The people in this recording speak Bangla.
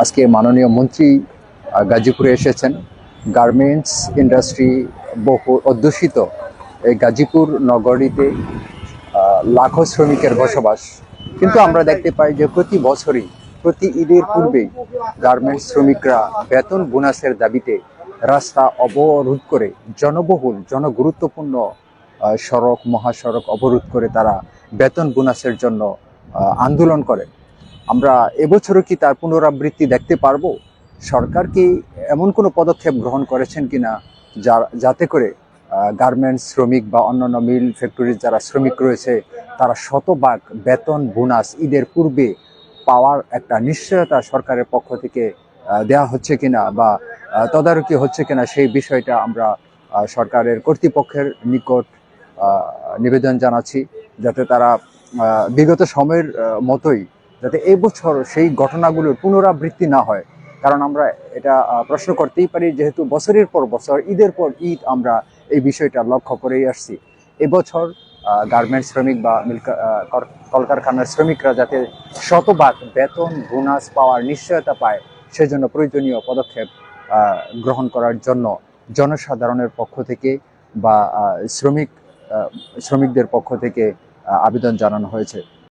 আজকে মাননীয় মন্ত্রী গাজীপুরে এসেছেন। গার্মেন্টস ইন্ডাস্ট্রি বহু অধ্যুষিত এই গাজীপুর নগরীতে লাখো শ্রমিকের বসবাস। কিন্তু আমরা দেখতে পাই যে প্রতি বছরই প্রতি ঈদের পূর্বেই গার্মেন্টস শ্রমিকরা বেতন বোনাসের দাবিতে রাস্তা অবরোধ করে জনবহুল জনগুরুত্বপূর্ণ সড়ক মহাসড়ক অবরোধ করে তারা বেতন বোনাসের জন্য আন্দোলন করে। আমরা এবছরও কি তার পুনরাবৃত্তি দেখতে পারবো? সরকার কি এমন কোনো পদক্ষেপ গ্রহণ করেছেন কিনা যাতে করে গার্মেন্টস শ্রমিক বা অন্যান্য মিল ফ্যাক্টরির যারা শ্রমিক রয়েছে তারা শতভাগ বেতন বোনাস ঈদের পূর্বে পাওয়ার একটা নিশ্চয়তা সরকারের পক্ষ থেকে দেয়া হচ্ছে কিনা বা তদারকি হচ্ছে কিনা সেই বিষয়টা আমরা সরকারের কর্তৃপক্ষের নিকট নিবেদন জানাচ্ছি, যাতে তারা বিগত সময়ের মতোই যাতে এবছর সেই ঘটনাগুলোর পুনরাবৃত্তি না হয়। কারণ আমরা এটা প্রশ্ন করতেই পারি, যেহেতু বছরের পর বছর ঈদের পর ঈদ আমরা এই বিষয়টা লক্ষ্য করেই আসছি। এবছর গার্মেন্টস শ্রমিক বা কলকারখানার শ্রমিকরা যাতে শতভাগ বেতন বোনাস পাওয়ার নিশ্চয়তা পায়, সেজন্য প্রয়োজনীয় পদক্ষেপ গ্রহণ করার জন্য জনসাধারণের পক্ষ থেকে বা শ্রমিকদের পক্ষ থেকে আবেদন জানানো হয়েছে।